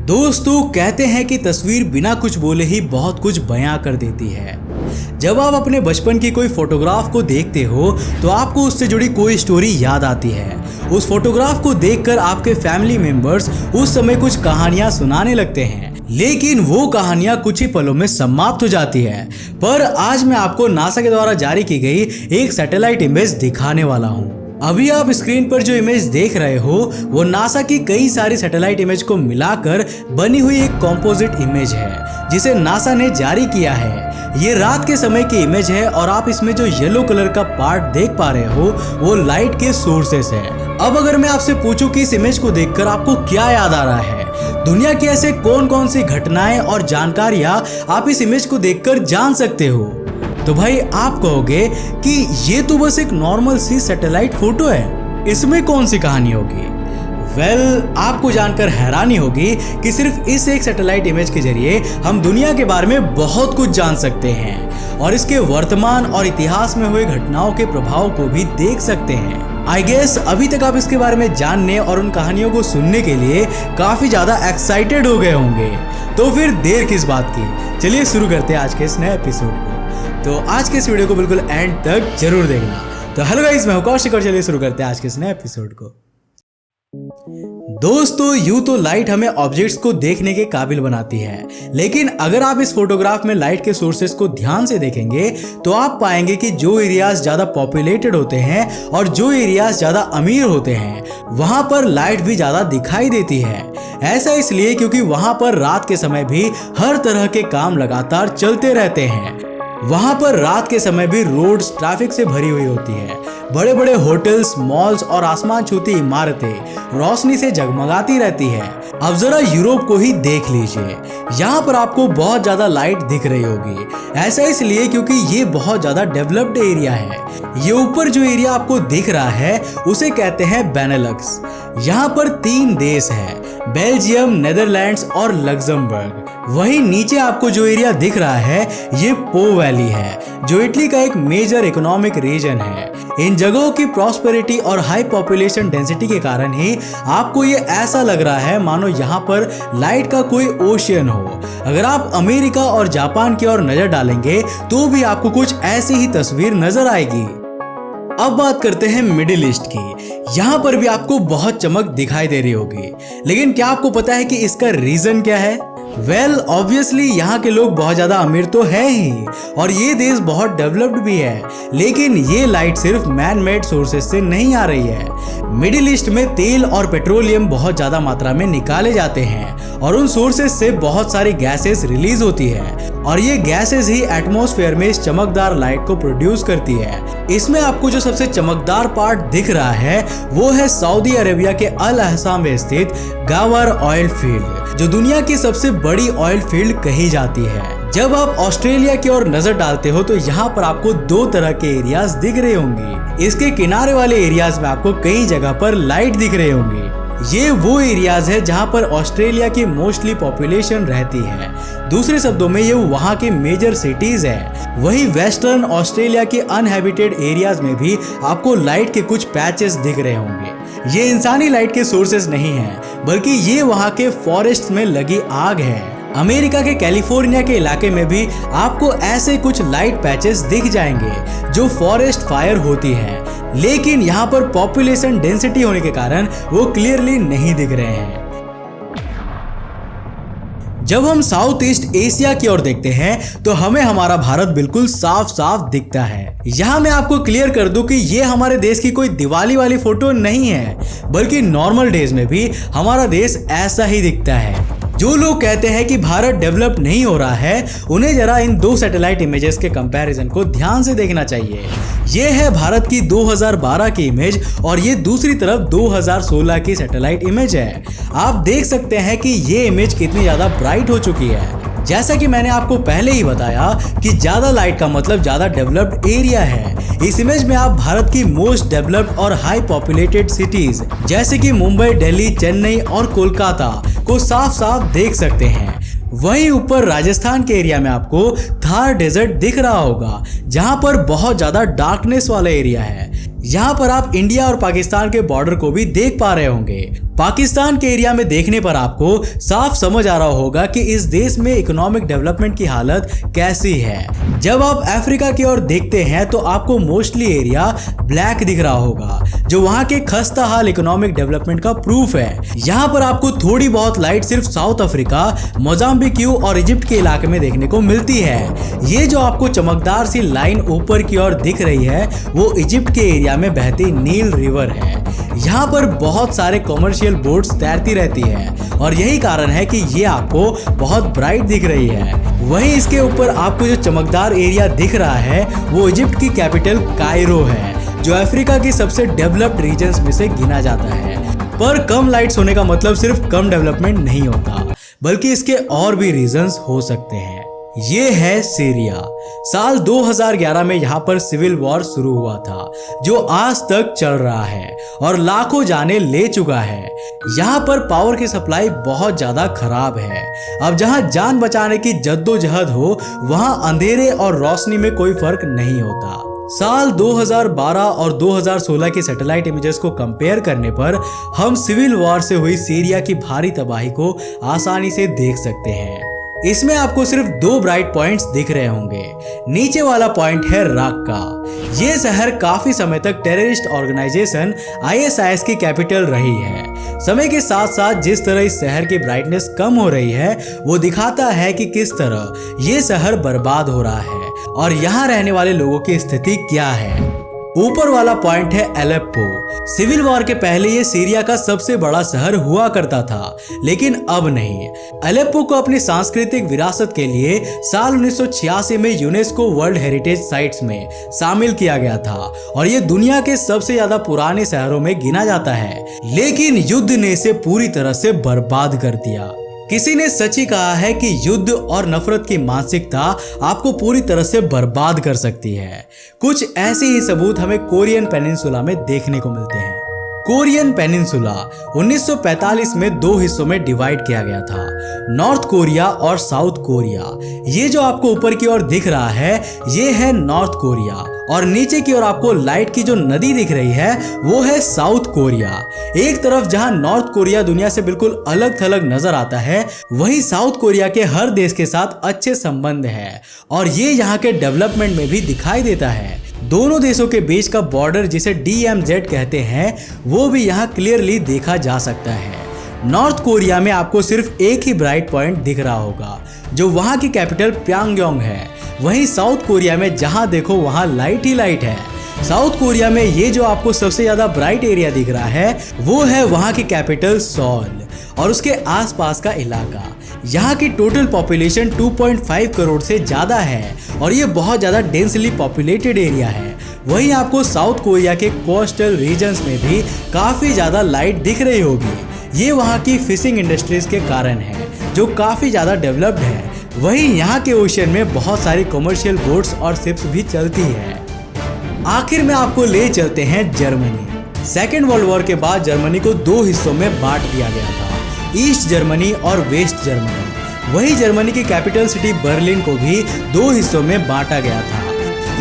दोस्तों कहते हैं कि तस्वीर बिना कुछ बोले ही बहुत कुछ बयां कर देती है। जब आप अपने बचपन की कोई फोटोग्राफ को देखते हो तो आपको उससे जुड़ी कोई स्टोरी याद आती है। उस फोटोग्राफ को देखकर आपके फैमिली मेंबर्स उस समय कुछ कहानियां सुनाने लगते हैं, लेकिन वो कहानियां कुछ ही पलों में समाप्त हो जाती है। पर आज मैं आपको नासा के द्वारा जारी की गई एक सैटेलाइट इमेज दिखाने वाला हूँ। अभी आप स्क्रीन पर जो इमेज देख रहे हो वो नासा की कई सारी सैटेलाइट इमेज को मिलाकर बनी हुई एक कॉम्पोजिट इमेज है जिसे नासा ने जारी किया है। ये रात के समय की इमेज है और आप इसमें जो येलो कलर का पार्ट देख पा रहे हो वो लाइट के सोर्सेस है। अब अगर मैं आपसे पूछूं कि इस इमेज को देखकर आपको क्या याद आ रहा है, दुनिया की ऐसे कौन कौन सी घटनाएं और जानकारियां आप इस इमेज को देखकर जान सकते हो, तो भाई आप कहोगे कि ये तो बस एक नॉर्मल सी सैटेलाइट फोटो है, इसमें कौन सी कहानी होगी। आपको जानकर हैरानी होगी कि सिर्फ इस एक सैटेलाइट इमेज के जरिए हम दुनिया के बारे में बहुत कुछ जान सकते हैं और इसके वर्तमान और इतिहास में हुए घटनाओं के प्रभाव को भी देख सकते हैं। आई गेस अभी तक आप इसके बारे में जानने और उन कहानियों को सुनने के लिए काफी ज्यादा एक्साइटेड हो गए होंगे, तो फिर देर किस बात की, चलिए शुरू करते हैं आज के इस नए एपिसोड को। तो आज के इस वीडियो को बिल्कुल एंड तक जरूर देखना। तो हेलो गाइस, मैं हूं कौशिक और चलिए शुरू करते हैं आज के इस नए एपिसोड को। दोस्तों यूं तो लाइट हमें ऑब्जेक्ट्स को देखने के काबिल बनाती है, लेकिन अगर आप इस फोटोग्राफ में लाइट के सोर्सेस को ध्यान से देखेंगे तो आप पाएंगे कि जो एरियाज ज्यादा पॉपुलेटेड होते हैं और जो एरियाज ज्यादा अमीर होते हैं वहां पर लाइट भी ज्यादा दिखाई देती है। ऐसा इसलिए क्योंकि वहां पर रात के समय भी हर तरह के काम लगातार चलते रहते हैं। वहां पर रात के समय भी रोड्स ट्रैफिक से भरी हुई होती है। बड़े बड़े होटल्स, मॉल्स और आसमान छूती इमारतें रोशनी से जगमगाती रहती है। अब जरा यूरोप को ही देख लीजिए, यहाँ पर आपको बहुत ज्यादा लाइट दिख रही होगी। ऐसा इसलिए क्योंकि ये बहुत ज्यादा डेवलप्ड एरिया है। ये ऊपर जो एरिया आपको दिख रहा है उसे कहते हैं बेनेलक्स। यहाँ पर 3 देश है, बेल्जियम, नेदरलैंड्स और लग्जमबर्ग। वहीं नीचे आपको जो एरिया दिख रहा है ये पो वैली है, जो इटली का एक मेजर इकोनॉमिक रीजन है। इन जगहों की प्रॉस्पेरिटी और हाई पॉपुलेशन डेंसिटी के कारण ही आपको ये ऐसा लग रहा है मानो यहाँ पर लाइट का कोई ओशियन हो। अगर आप अमेरिका और जापान की ओर नजर डालेंगे तो भी आपको कुछ ऐसी ही तस्वीर नजर आएगी। अब बात करते हैं मिडिल ईस्ट की। यहाँ पर भी आपको बहुत चमक दिखाई दे रही होगी, लेकिन क्या आपको पता है कि इसका रीजन क्या है? ऑब्वियसली यहाँ के लोग बहुत ज्यादा अमीर तो है ही और ये देश बहुत डेवलप्ड भी है, लेकिन ये लाइट सिर्फ मैन मेड सोर्सेस से नहीं आ रही है। मिडिल ईस्ट में तेल और पेट्रोलियम बहुत ज्यादा मात्रा में निकाले जाते हैं और उन सोर्सेस से बहुत सारी गैसेस रिलीज होती है और ये गैसेस ही एटमॉस्फेयर में इस चमकदार लाइट को प्रोड्यूस करती है। इसमें आपको जो सबसे चमकदार पार्ट दिख रहा है वो है सऊदी अरेबिया के अल अहसा में स्थित गावर ऑयल फील्ड, जो दुनिया की सबसे बड़ी ऑयल फील्ड कही जाती है। जब आप ऑस्ट्रेलिया की ओर नजर डालते हो तो यहाँ पर आपको 2 तरह के एरियाज दिख रहे होंगे। इसके किनारे वाले एरियाज में आपको कई जगह पर लाइट दिख रहे होंगे। ये वो एरियाज है जहाँ पर ऑस्ट्रेलिया की मोस्टली पॉपुलेशन रहती है। दूसरे शब्दों में ये वहाँ के मेजर सिटीज है। वही वेस्टर्न ऑस्ट्रेलिया के अनहैबिटेड एरियाज में भी आपको लाइट के कुछ पैचेस दिख रहे होंगे। ये इंसानी लाइट के सोर्सेस नहीं है, बल्कि ये वहाँ के फॉरेस्ट में लगी आग है। अमेरिका के कैलिफोर्निया के इलाके में भी आपको ऐसे कुछ लाइट पैचेस दिख जाएंगे जो फॉरेस्ट फायर होती है, लेकिन यहाँ पर पॉपुलेशन डेंसिटी होने के कारण वो क्लियरली नहीं दिख रहे हैं। जब हम साउथ ईस्ट एशिया की ओर देखते हैं तो हमें हमारा भारत बिल्कुल साफ साफ दिखता है। यहाँ मैं आपको क्लियर कर दूं कि ये हमारे देश की कोई दिवाली वाली फोटो नहीं है, बल्कि नॉर्मल डेज में भी हमारा देश ऐसा ही दिखता है। जो लोग कहते हैं कि भारत डेवलप नहीं हो रहा है, उन्हें जरा इन 2 सैटेलाइट इमेजेस के कंपैरिजन को ध्यान से देखना चाहिए। ये है भारत की 2012 की इमेज और ये दूसरी तरफ 2016 की सैटेलाइट इमेज है। आप देख सकते हैं कि ये इमेज कितनी ज्यादा ब्राइट हो चुकी है। जैसा कि मैंने आपको पहले ही बताया कि ज्यादा लाइट का मतलब ज्यादा डेवलप्ड एरिया है। इस इमेज में आप भारत की मोस्ट डेवलप्ड और हाई पॉपुलेटेड सिटीज जैसे कि मुंबई, दिल्ली, चेन्नई और कोलकाता को साफ साफ देख सकते हैं। वहीं ऊपर राजस्थान के एरिया में आपको थार डेजर्ट दिख रहा होगा, जहां पर बहुत ज्यादा डार्कनेस वाला एरिया है। यहाँ पर आप इंडिया और पाकिस्तान के बॉर्डर को भी देख पा रहे होंगे। पाकिस्तान के एरिया में देखने पर आपको साफ समझ आ रहा होगा कि इस देश में इकोनॉमिक डेवलपमेंट की हालत कैसी है। जब आप अफ्रीका की ओर देखते हैं तो आपको मोस्टली एरिया ब्लैक दिख रहा होगा, जो वहां के खस्ता हाल इकोनॉमिक डेवलपमेंट का प्रूफ है। यहाँ पर आपको थोड़ी बहुत लाइट सिर्फ साउथ अफ्रीका, मोजाम्बिक और इजिप्ट के इलाके में देखने को मिलती है। ये जो आपको चमकदार सी लाइन ऊपर की ओर दिख रही है वो इजिप्ट के एरिया में बहती नील रिवर है। यहाँ पर बहुत सारे कमर्शियल बोट्स तैरती रहती है और यही कारण है कि ये आपको बहुत ब्राइट दिख रही है। वहीं इसके ऊपर आपको जो चमकदार एरिया दिख रहा है वो इजिप्ट की कैपिटल कायरो है, जो अफ्रीका की सबसे डेवलप्ड रीजन्स में से गिना जाता है। पर कम लाइट्स होने का मतलब सिर्फ कम डेवलपमेंट नहीं होता, बल्कि इसके और भी रीजंस हो सकते हैं। ये है सीरिया। साल 2011 में यहाँ पर सिविल वॉर शुरू हुआ था, जो आज तक चल रहा है और लाखों जाने ले चुका है। यहाँ पर पावर की सप्लाई बहुत ज्यादा खराब है। अब जहाँ जान बचाने की जद्दोजहद हो, वहाँ अंधेरे और रोशनी में कोई फर्क नहीं होता। साल 2012 और 2016 की सैटेलाइट इमेजेस को कंपेयर करने पर हम सिविल वॉर से हुई सीरिया की भारी तबाही को आसानी से देख सकते हैं। इसमें आपको सिर्फ 2 ब्राइट पॉइंट्स दिख रहे होंगे। नीचे वाला पॉइंट है राक्का। ये शहर काफी समय तक टेररिस्ट ऑर्गेनाइजेशन ISIS की कैपिटल रही है। समय के साथ साथ जिस तरह इस शहर की ब्राइटनेस कम हो रही है वो दिखाता है कि किस तरह ये शहर बर्बाद हो रहा है और यहाँ रहने वाले लोगों की स्थिति क्या है। ऊपर वाला पॉइंट है एलेप्पो। सिविल वॉर के पहले ये सीरिया का सबसे बड़ा शहर हुआ करता था, लेकिन अब नहीं। एलेप्पो को अपनी सांस्कृतिक विरासत के लिए साल 1986 में यूनेस्को वर्ल्ड हेरिटेज साइट्स में शामिल किया गया था और ये दुनिया के सबसे ज्यादा पुराने शहरों में गिना जाता है, लेकिन युद्ध ने इसे पूरी तरह से बर्बाद कर दिया। किसी ने सच ही कहा है कि युद्ध और नफरत की मानसिकता आपको पूरी तरह से बर्बाद कर सकती है। कुछ ऐसे ही सबूत हमें कोरियन पेनिनसुला में देखने को मिलते हैं। कोरियन पेनिनसुला 1945 में 2 हिस्सों में डिवाइड किया गया था, नॉर्थ कोरिया और साउथ कोरिया। ये जो आपको ऊपर की ओर दिख रहा है ये है नॉर्थ कोरिया और नीचे की ओर आपको लाइट की जो नदी दिख रही है वो है साउथ कोरिया। एक तरफ जहां नॉर्थ कोरिया दुनिया से बिल्कुल अलग थलग नजर आता है, वहीं साउथ कोरिया के हर देश के साथ अच्छे संबंध है और ये यहाँ के डेवलपमेंट में भी दिखाई देता है। दोनों देशों के बीच का बॉर्डर जिसे DMZ कहते हैं वो भी यहाँ क्लियरली देखा जा सकता है। नॉर्थ कोरिया में आपको सिर्फ एक ही ब्राइट पॉइंट दिख रहा होगा, जो वहाँ की कैपिटल प्यांगयोंग है। वहीं साउथ कोरिया में जहाँ देखो वहाँ लाइट ही लाइट है। साउथ कोरिया में ये जो आपको सबसे ज्यादा ब्राइट एरिया दिख रहा है वो है वहाँ की कैपिटल सोल और उसके आसपास का इलाका। यहाँ की टोटल पॉपुलेशन 2.5 करोड़ से ज्यादा है और ये बहुत ज्यादा डेंसली पॉपुलेटेड एरिया है। वहीं आपको साउथ कोरिया के कोस्टल रीजन्स में भी काफी ज्यादा लाइट दिख रही होगी। ये वहाँ की फिशिंग इंडस्ट्रीज के कारण है, जो काफी ज्यादा डेवलप्ड है। वहीं यहाँ के ओशन में बहुत सारी कमर्शियल बोट्स और शिप्स भी चलती है। आखिर में आपको ले चलते हैं जर्मनी। सेकेंड वर्ल्ड वॉर के बाद जर्मनी को 2 हिस्सों में बांट दिया गया था, ईस्ट जर्मनी और वेस्ट जर्मनी। वहीं जर्मनी की कैपिटल सिटी बर्लिन को भी 2 हिस्सों में बांटा गया था,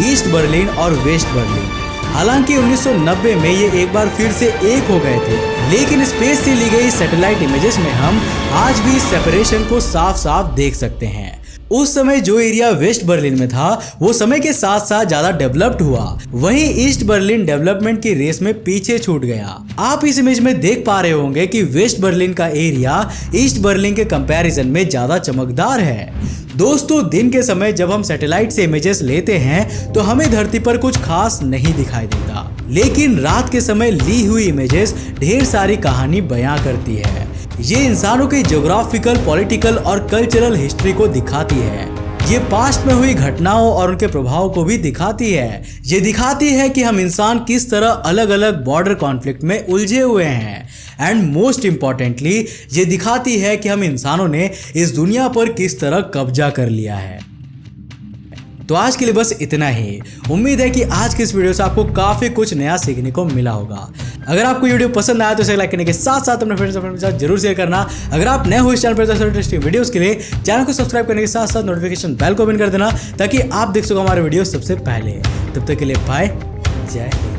ईस्ट बर्लिन और वेस्ट बर्लिन। हालांकि 1990 में ये एक बार फिर से एक हो गए थे, लेकिन स्पेस से ली गई सैटेलाइट इमेजेस में हम आज भी सेपरेशन को साफ साफ देख सकते हैं। उस समय जो एरिया वेस्ट बर्लिन में था वो समय के साथ साथ ज्यादा डेवलप्ड हुआ, वहीं ईस्ट बर्लिन डेवलपमेंट की रेस में पीछे छूट गया। आप इस इमेज में देख पा रहे होंगे कि वेस्ट बर्लिन का एरिया ईस्ट बर्लिन के कंपैरिजन में ज्यादा चमकदार है। दोस्तों, दिन के समय जब हम सैटेलाइट से इमेजेस लेते हैं तो हमें धरती पर कुछ खास नहीं दिखाई देता, लेकिन रात के समय ली हुई इमेजेस ढेर सारी कहानी बयां करती है। ये इंसानों की ज्योग्राफिकल, पॉलिटिकल और कल्चरल हिस्ट्री को दिखाती है। ये पास्ट में हुई घटनाओं और उनके प्रभाव को भी दिखाती है। ये दिखाती है कि हम इंसान किस तरह अलग अलग बॉर्डर कॉन्फ्लिक्ट में उलझे हुए हैं एंड मोस्ट इम्पॉर्टेंटली ये दिखाती है कि हम इंसानों ने इस दुनिया पर किस तरह कब्जा कर लिया है। तो आज के लिए बस इतना ही। उम्मीद है कि आज के इस वीडियो से आपको काफी कुछ नया सीखने को मिला होगा। अगर आपको वीडियो पसंद आया तो इसे लाइक करने के साथ साथ अपने फ्रेंड्स के साथ जरूर शेयर करना। अगर आप नए हो इस चैनल पर तो इंटरेस्टिंग वीडियोस के लिए चैनल को सब्सक्राइब करने के साथ साथ नोटिफिकेशन बेल को ऑन कर देना, ताकि आप देख सको हमारे वीडियो सबसे पहले। तब तक के लिए बाय, जय हिंद।